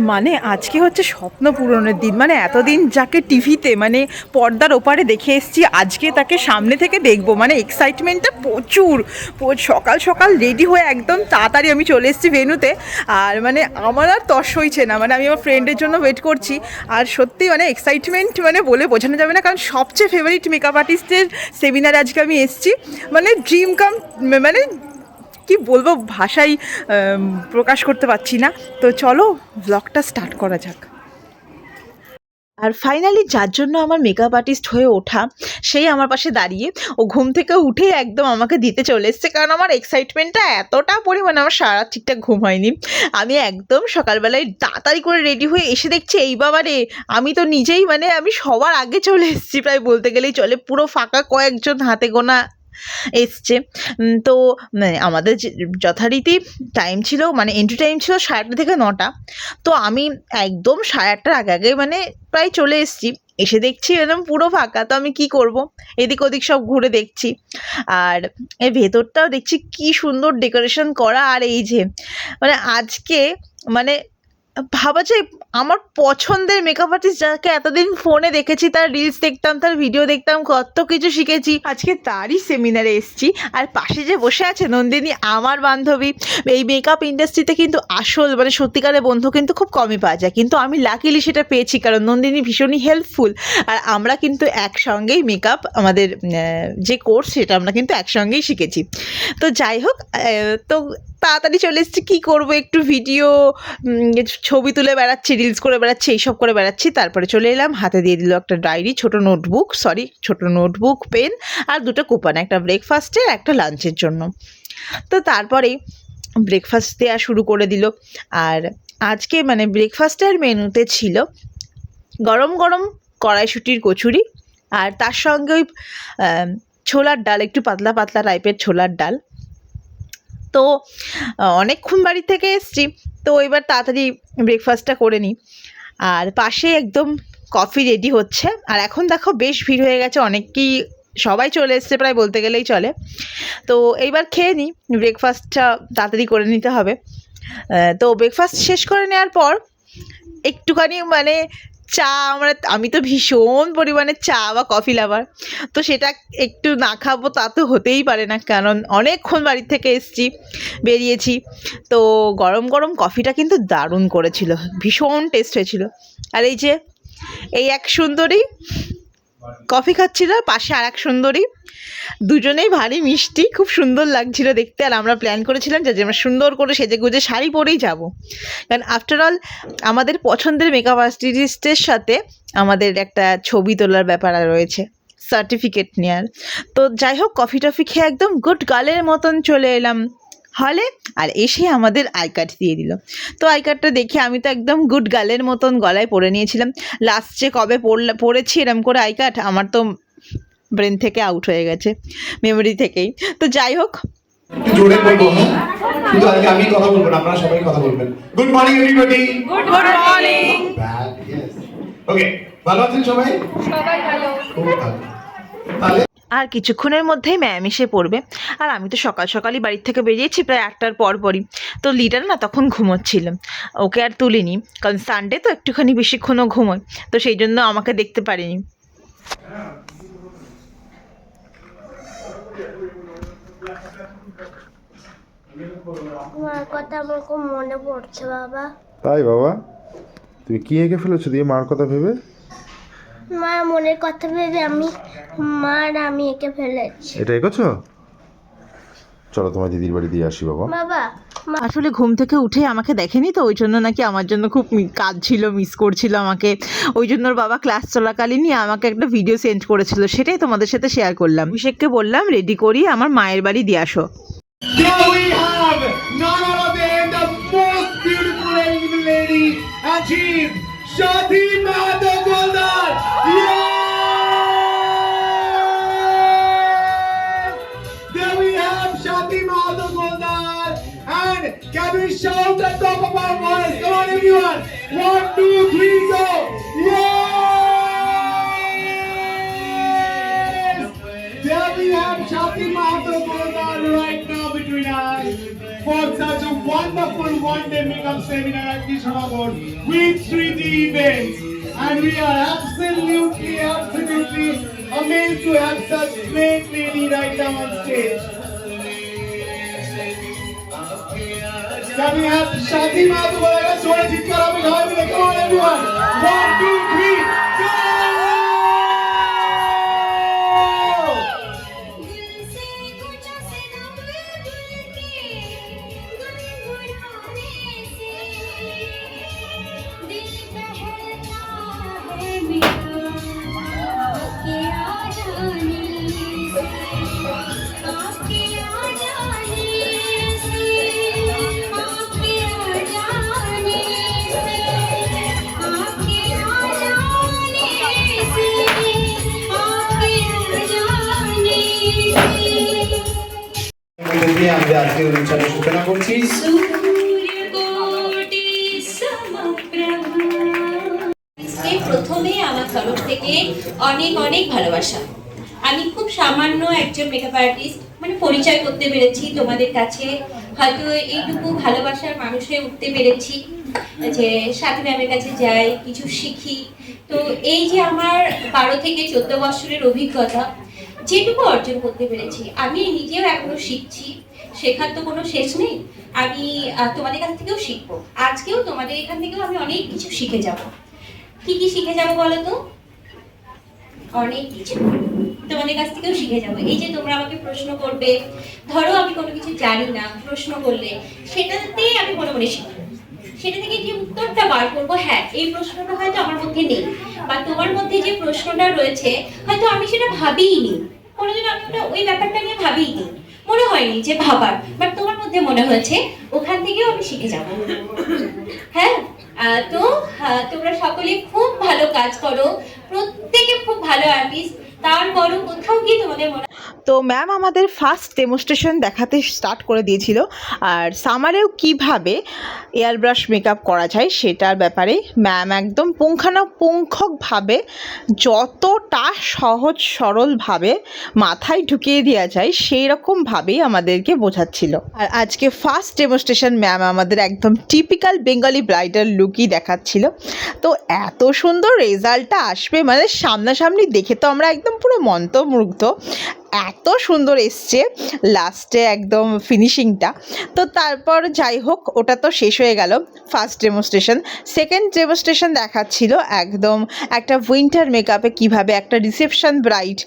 মানে আজকে হচ্ছে স্বপ্ন পূরণের দিন। মানে এতদিন যাকে টিভিতে মানে পর্দার ওপারে দেখে এসেছি, আজকে তাকে সামনে থেকে দেখবো। মানে এক্সাইটমেন্টটা প্রচুর। সকাল সকাল রেডি হয়ে একদম তাড়াতাড়ি আমি চলে এসেছি ভেন্যুতে। আর মানে আমার আর তর্স হইছে না, মানে আমি আমার ফ্রেন্ডের জন্য ওয়েট করছি। আর সত্যি মানে এক্সাইটমেন্ট মানে বলে বোঝানো যাবে না, কারণ সবচেয়ে ফেভারিট মেকআপ আর্টিস্টের সেমিনারে আজকে আমি এসেছি। মানে ড্রিম কাম, মানে কি বলবো, ভাষায় প্রকাশ করতে পারছি না। তো চলো ব্লগটা স্টার্ট করা যাক। আর ফাইনালি যার জন্য আমার মেকআপ আর্টিস্ট হয়ে ওঠা, সেই আমার পাশে দাঁড়িয়ে ও ঘুম থেকে উঠেই একদম আমাকে দিতে চলে এসছে। কারণ আমার এক্সাইটমেন্টটা এতটা পরিমাণে, আমার সারা ঠিকঠাক ঘুম হয়নি। আমি একদম সকালবেলায় তাড়াতাড়ি করে রেডি হয়ে এসে দেখছি এই বাবা রে, আমি তো নিজেই মানে আমি সবার আগে চলে এসেছি প্রায় বলতে গেলেই চলে। পুরো ফাঁকা কয়েকজন হাতে গোনা এসছে। তো মানে আমাদের যথারীতি টাইম ছিল, মানে এন্ট্রি টাইম ছিল 8:30 থেকে 9টা। তো আমি একদম 8:30টার আগে আগে মানে প্রায় চলে এসেছি। এসে দেখছি একদম পুরো ফাঁকা। তো আমি কি করব, এদিক ওদিক সব ঘুরে দেখছি। আর এই ভেতরটাও দেখছি কি সুন্দর ডেকোরেশন করা। আর এই যে মানে আজকে মানে ভাবা যায় আমার পছন্দের মেকআপ আর্টিস্ট, যাকে এতদিন ফোনে দেখেছি, তার রিলস দেখতাম, তার ভিডিও দেখতাম, কত কিছু শিখেছি, আজকে তারই সেমিনারে এসেছি। আর পাশে যে বসে আছে নন্দিনী, আমার বান্ধবী। এই মেকআপ ইন্ডাস্ট্রিতে কিন্তু আসল মানে সত্যিকারের বন্ধু কিন্তু খুব কমই পাওয়া যায়, কিন্তু আমি লাকিলি সেটা পেয়েছি, কারণ নন্দিনী ভীষণই হেল্পফুল। আর আমরা কিন্তু একসঙ্গেই মেকআপ, আমাদের যে কোর্স সেটা আমরা কিন্তু একসঙ্গেই শিখেছি। তো যাই হোক, তো তাড়াতাড়ি চলে এসেছি, কী করবো, একটু ভিডিও ছবি তুলে বেড়াচ্ছি, রিলস করে বেড়াচ্ছি, এইসব করে বেড়াচ্ছি। তারপরে চলে এলাম, হাতে দিয়ে দিল একটা ডায়েরি, ছোট নোটবুক, পেন আর দুটো কুপন, একটা ব্রেকফাস্টের একটা লাঞ্চের জন্য। তো তারপরেই ব্রেকফাস্ট দেওয়া শুরু করে দিল। আর আজকে মানে ব্রেকফাস্টের মেনুতে ছিল গরম গরম কড়াইশুঁটির কচুরি, আর তার সঙ্গে ওই ছোলার ডাল, একটু পাতলা পাতলা টাইপের ছোলার ডাল। তো অনেকক্ষণ বাড়ি থেকে এসছি, তো এবার তাড়াতাড়ি ব্রেকফাস্টটা করে নিই। আর পাশে একদম কফি রেডি হচ্ছে। আর এখন দেখো বেশ ভিড় হয়ে গেছে, অনেকেই সবাই চলে এসছে প্রায় বলতে গেলেই চলে। তো এইবার খেয়ে নিই, ব্রেকফাস্টটা তাড়াতাড়ি করে নিতে হবে। তো ব্রেকফাস্ট শেষ করে নেওয়ার পর একটুখানি মানে চা, আমি তো ভীষণ পরিমাণে চা বা কফি লাভার, তো সেটা একটু না খাবো তা তো হতেই পারে না, কারণ অনেকক্ষণ বাড়ির থেকে বেরিয়েছি। তো গরম গরম কফিটা কিন্তু দারুণ করেছিল, ভীষণ টেস্ট হয়েছিল। আর এই যে এই এক সুন্দরী কফি খাচ্ছিল, পাশে আর এক সুন্দরী, দুজনেই ভারী মিষ্টি, খুব সুন্দর লাগছিল দেখতে। আর আমরা প্ল্যান করেছিলাম যে আমরা সুন্দর করে সেজে গুজে শাড়ি পরেই যাব, কারণ আফটারঅল আমাদের পছন্দের মেকআপ আর্টিস্টের সাথে আমাদের একটা ছবি তোলার ব্যাপার রয়েছে, সার্টিফিকেট নেওয়ার। তো যাই হোক, কফি টফি খেয়ে একদম গুড গার্লের মতন চলে এলাম হলে। আর এসে আমাদের আই কার্ড দিয়ে দিল। তো আই কার্ডটা দেখে আমি তো একদম গুড গার্লের মতন গলায় পরে নিয়েছিলাম। লাস্ট যে কবে পড়েছি এরম করে আই কার্ড, আমার তো ব্রেন থেকে আউট হয়ে গেছে, মেমোরি থেকেই। তো যাই হোক, জোরে বলবো, কিন্তু আজকে আমি কথা বলবো না, আপনারা সবাই কথা বলবেন। Good morning everybody. Good morning. Okay, ভালো আছেন সবাই? সবাই ভালো। খুব ভালো। তাহলে আর কিছুক্ষণের মধ্যেই ম্যাম এসে পড়বে। আর আমি তো সকাল সকালই বাড়ির থেকে বেরিয়েছি প্রায় 8টার পরই। তো লিডার না তখন ঘুমোচ্ছিল, ওকে আর তুলিনি, কারণ সানডে তো একটুখানি বেশিক্ষণও ঘুমোয়, তো সেই জন্য আমাকে দেখতে পারিনি। তোমার কথা আমার খুব মনে পড়ছে বাবা। তাই বাবা, তুমি কি এঁকে ফেলেছো দিয়ে মার কথা ভেবে? মার মনের কথা ভেবে আমি এঁকে ফেলেছি। এটা এঁকেছো? চলো তোমার দিদির বাড়ি দিয়ে আসি বাবা। বাবা আসলে ঘুম থেকে উঠে আমাকে দেখেনি, তো ওই জন্য নাকি আমার জন্য খুব কাজ ছিল, মিস করছিল আমাকে। ওই জন্য ওর বাবা ক্লাস চলাকালীনই আমাকে একটা ভিডিও সেন্ড করেছিল, সেটাই তোমাদের সাথে শেয়ার করলাম। অভিষেককে বললাম রেডি করি, আমার মায়ের বাড়ি দিয়ে আসো। Here we have none other than the most beautiful Asian lady achieved, Shati Madhav Goldar. Yeah! There we have Shati Madhav Goldar, and can we shout the top of our voice? Come on, everyone! 1, 2, 3, go! Yes! There we have Shati Madhav Goldar right now between us for such a wonderful wonderful one-day makeup seminar at Kishanagor with 3D events. And we are absolutely amazed to have such great lady right now on stage. Can we have Shadi Madhu Balaga Sora Chitkar Abe Ghar Mile? Come on everyone. 1, 2, 3, go! দিয়ে আমরা আজকে অনুষ্ঠানের সূচনা করছি। প্রথমে আমার তরফ থেকে অনেক অনেক ভালোবাসা। আমি খুব সামান্য একজন মেকআপ আর্টিস্ট, মানে পরিচয় করতে পেরেছি তোমাদের কাছে, হয়তো এইটুকু ভালোবাসার মানুষ হয়ে উঠতে পেরেছি যে সাথী ম্যামের কাছে যাই, কিছু শিখি। তো এই যে আমার 12 থেকে 14 বছরের অভিজ্ঞতা, যেটুকু অর্জন করতে পেরেছি, আমি নিজেও এখনো শিখছি, শেখার তো কোনো শেষ নেই। আমি তোমাদের কাছ থেকেও শিখবো, আজকেও তোমাদের এখান থেকেও আমি অনেক কিছু শিখে যাব। কি কি শিখে যাব বলো তো? অনেক কিছু তোমাদের কাছ থেকেও শিখে যাবো। এই যে তোমরা আমাকে প্রশ্ন করবে, ধরো আমি কোনো কিছু জানি না, প্রশ্ন করলে সেটাতেই আমি মনে মনে শিখবো, সেটা থেকে যে উত্তরটা বার করবো, হ্যাঁ এই প্রশ্নটা হয়তো আমার মধ্যে নেই, বা তোমার মধ্যে যে প্রশ্নটা রয়েছে হয়তো আমি সেটা ভাবিইনি, কোনোদিন আমি ওই ব্যাপারটা নিয়ে ভাবিইনি, মনে হয়নি যে ভাবার, বাট তোমার মধ্যে মনে হয়েছে, ওখান থেকেও আমি শিখে যাবো। হ্যাঁ, তো তোমরা সকলে খুব ভালো কাজ করো, প্রত্যেকে খুব ভালো আর্টিস্ট, তারপরও কোথাও গিয়ে তোমাদের মনে। তো ম্যাম আমাদের ফার্স্ট ডেমনস্ট্রেশন দেখাতে স্টার্ট করে দিয়েছিল, আর সামারেও কিভাবে এয়ার ব্রাশ মেকআপ করা যায় সেটার ব্যাপারে ম্যাম একদম পুঙ্খানুপুঙ্খভাবে, যতটা সহজ সরলভাবে মাথায় ঢুকিয়ে দেওয়া যায় সেই রকমভাবেই আমাদেরকে বোঝাচ্ছিল। আর আজকে ফার্স্ট ডেমনস্ট্রেশন ম্যাম আমাদের একদম টিপিক্যাল বেঙ্গলি ব্রাইডাল লুকই দেখাচ্ছিল। তো এত সুন্দর রেজাল্টটা আসবে মানে সামনাসামনি দেখে তো আমরা একদম পুরো মন্ত্রমুগ্ধ, এত সুন্দর এসছে লাস্টে একদম ফিনিশিংটা। তো তারপর যাই হোক, ওটা তো শেষ হয়ে গেল ফার্স্ট ডেমনস্ট্রেশন। সেকেন্ড ডেমনস্ট্রেশন দেখাচ্ছিল একদম একটা উইন্টার মেকআপে কিভাবে একটা রিসেপশন ব্রাইড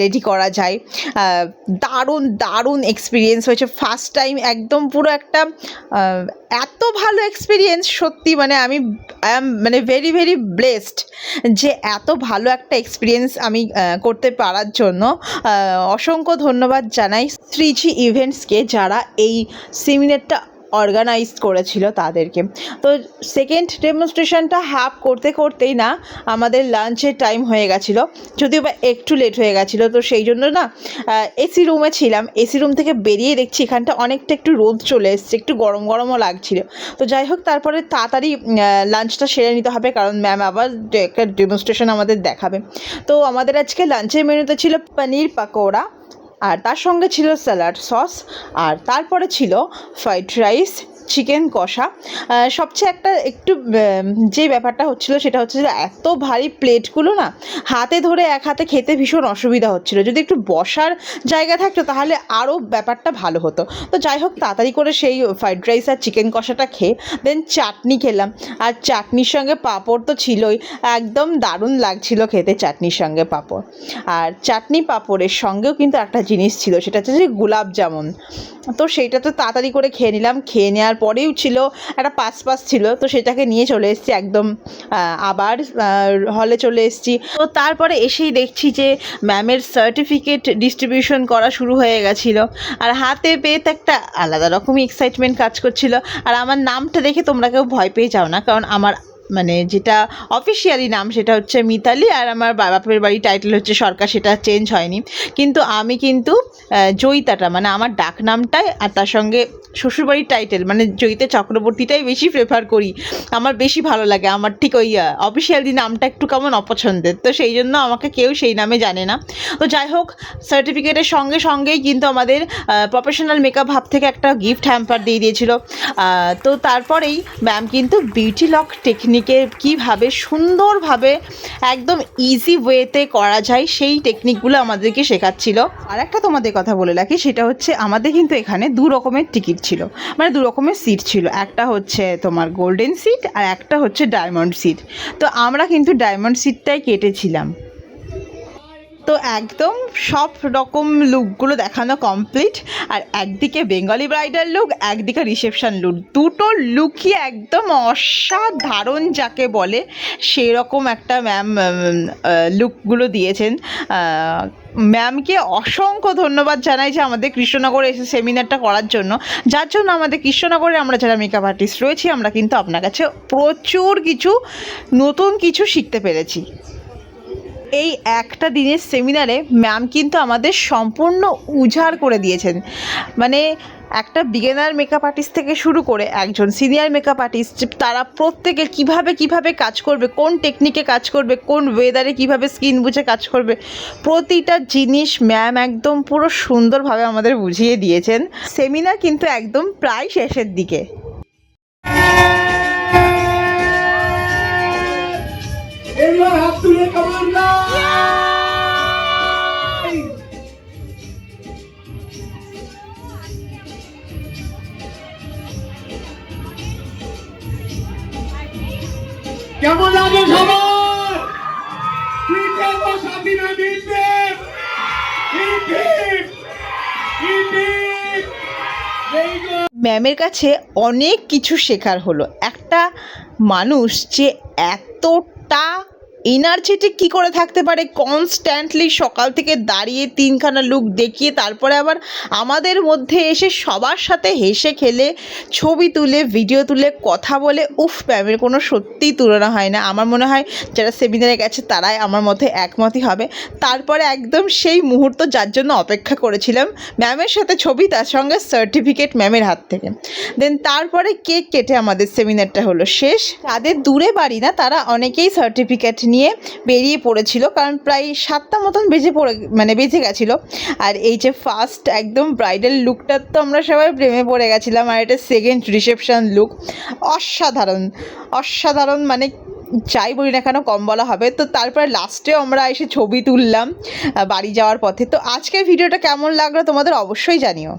রেডি করা যায়। দারুণ দারুণ এক্সপিরিয়েন্স হয়েছে, ফার্স্ট টাইম একদম পুরো একটা এত ভালো এক্সপিরিয়েন্স, সত্যি মানে আমি আই এম মানে ভেরি ভেরি ব্লেসড যে এত ভালো একটা এক্সপিরিয়েন্স আমি করতে পারার জন্য। অসংখ্য ধন্যবাদ জানাই শ্রীজি ইভেন্টসকে, যারা এই সেমিনারটা অর্গানাইজ করেছিল তাদেরকে। তো সেকেন্ড ডেমনস্ট্রেশনটা হাফ করতে করতেই না আমাদের লাঞ্চের টাইম হয়ে গেছিলো, যদিও বা একটু লেট হয়ে গেছিলো। তো সেই জন্য না এসি রুমে ছিলাম, এসি রুম থেকে বেরিয়ে দেখছি এখানটা অনেকটা একটু রোদ চলে এসছে, একটু গরম গরমও লাগছিল। তো যাই হোক, তারপরে তাড়াতাড়ি লাঞ্চটা সেরে নিতে হবে, কারণ ম্যাম আবার একটা ডেমনস্ট্রেশন আমাদের দেখাবে। তো আমাদের আজকে লাঞ্চের মেনুতে ছিল পনির পাকোড়া, আর তার সঙ্গে ছিল স্যালাড সস, আর তারপরে ছিল ফ্রাইড রাইস, চিকেন কষা। সবচেয়ে একটু যে ব্যাপারটা হচ্ছিল সেটা হচ্ছে যে এত ভারী প্লেটগুলো না হাতে ধরে এক হাতে খেতে ভীষণ অসুবিধা হচ্ছিল, যদি একটু বসার জায়গা থাকতো তাহলে আরও ব্যাপারটা ভালো হতো। তো যাই হোক, তাড়াতাড়ি করে সেই ফ্রাইড রাইস আর চিকেন কষাটা খেয়ে দেন চাটনি খেলাম, আর চাটনির সঙ্গে পাঁপড় তো ছিলই, একদম দারুণ লাগছিল খেতে চাটনির সঙ্গে পাঁপড়। আর চাটনি পাঁপড়ের সঙ্গেও কিন্তু একটা জিনিস ছিল, সেটা হচ্ছে যে গোলাপ জামুন। তো সেইটা তো তাড়াতাড়ি করে খেয়ে নিলাম, খেয়ে নেওয়ার পরেও ছিল একটা পাস ছিল, তো সেটাকে নিয়ে চলে এসেছি একদম আবার হলে চলে এসেছি। তো তারপরে এসেই দেখছি যে ম্যামের সার্টিফিকেট ডিস্ট্রিবিউশন করা শুরু হয়ে গেছিলো, আর হাতে পেয়ে তো একটা আলাদা রকমই এক্সাইটমেন্ট কাজ করছিল। আর আমার নামটা দেখে তোমরা কেউ ভয় পেয়ে যাও না, কারণ আমার মানে যেটা অফিসিয়ালি নাম সেটা হচ্ছে মিতালি, আর আমার বাপের বাড়ি টাইটেল হচ্ছে সরকার, সেটা চেঞ্জ হয়নি। কিন্তু আমি কিন্তু জয়িতাটা মানে আমার ডাক নামটাই আর তার সঙ্গে শ্বশুরবাড়ির টাইটেল মানে জয়িতা চক্রবর্তীটাই বেশি প্রেফার করি, আমার বেশি ভালো লাগে। আমার ঠিক ওই অফিসিয়ালি নামটা একটু কেমন অপছন্দের, তো সেই জন্য আমাকে কেউ সেই নামে জানে না। তো যাই হোক, সার্টিফিকেটের সঙ্গে সঙ্গেই কিন্তু আমাদের প্রফেশনাল মেকআপ হাব থেকে একটা গিফট হ্যাম্পার দিয়ে দিয়েছিল। তো তারপরেই ম্যাম কিন্তু বিউটি লক টেকনিকে কীভাবে সুন্দরভাবে একদম ইজি ওয়েতে করা যায় সেই টেকনিকগুলো আমাদেরকে শেখাচ্ছিল। আর একটা তোমাদের কথা বলে রাখি, সেটা হচ্ছে আমাদের কিন্তু এখানে দু রকমের টিকিট ছিল, মানে দু রকমের সিট ছিল। একটা হচ্ছে তোমার গোল্ডেন সিট আর একটা হচ্ছে ডায়মন্ড সিট। তো আমরা কিন্তু ডায়মন্ড সিটটাই কেটেছিলাম। তো একদম সব রকম লুকগুলো দেখানো কমপ্লিট, আর একদিকে বেঙ্গলি ব্রাইডাল লুক, একদিকে রিসেপশন লুক, দুটো লুকই একদম অসাধারণ যাকে বলে সেই রকম একটা ম্যাম লুকগুলো দিয়েছেন। ম্যামকে অসংখ্য ধন্যবাদ জানাই যে আমাদের কৃষ্ণনগরে এসে সেমিনারটা করার জন্য, যার জন্য আমাদের কৃষ্ণনগরে আমরা যারা মেকআপ আর্টিস্ট রয়েছি আমরা কিন্তু আপনার কাছে প্রচুর কিছু নতুন কিছু শিখতে পেরেছি। এই একটা দিনের সেমিনারে ম্যাম কিন্তু আমাদের সম্পূর্ণ উজাড় করে দিয়েছেন, মানে একটা বিগিনার মেকআপ আর্টিস্ট থেকে শুরু করে একজন সিনিয়র মেকআপ আর্টিস্ট, তারা প্রত্যেকে কিভাবে কাজ করবে, কোন টেকনিকে কাজ করবে, কোন ওয়েদারে কিভাবে স্কিন বুঝে কাজ করবে, প্রতিটা জিনিস ম্যাম একদম পুরো সুন্দরভাবে আমাদের বুঝিয়ে দিয়েছেন। সেমিনার কিন্তু একদম প্রায় শেষের দিকে। Everyone have to make a one live! কেমন লাগে সবার? পিঠে তো স্বাধীনা দিতে! ম্যামের কাছে অনেক কিছু শেখার হলো। একটা মানুষ যে এতটা এনার্জেটিক কী করে থাকতে পারে, কনস্ট্যান্টলি সকাল থেকে দাঁড়িয়ে তিনখানা লুক দেখিয়ে তারপরে আবার আমাদের মধ্যে এসে সবার সাথে হেসে খেলে ছবি তুলে ভিডিও তুলে কথা বলে, উফ, ম্যামের কোনো সত্যিই তুলনা হয় না। আমার মনে হয় যারা সেমিনারে গেছে তারাই আমার মধ্যে একমতই হবে। তারপরে একদম সেই মুহূর্ত যার জন্য অপেক্ষা করেছিলাম, ম্যামের সাথে ছবি, তার সঙ্গে সার্টিফিকেট ম্যামের হাত থেকে। দেন তারপরে কেক কেটে আমাদের সেমিনারটা হলো শেষ। তাদের দূরে বাড়ি না, তারা অনেকেই সার্টিফিকেট নিয়ে বেরিয়ে পড়েছিল, কারণ প্রায় 7টা মতন বেজে গেছিলো। আর এই যে ফার্স্ট একদম ব্রাইডাল লুকটার তো আমরা সবাই প্রেমে পড়ে গেছিলাম, আর এটা সেকেন্ড রিসেপশন লুক, অসাধারণ, মানে যাই বলি না কেন কম বলা হবে। তো তারপরে লাস্টেও আমরা এসে ছবি তুললাম বাড়ি যাওয়ার পথে। তো আজকের ভিডিওটা কেমন লাগলো তোমাদের অবশ্যই জানিও।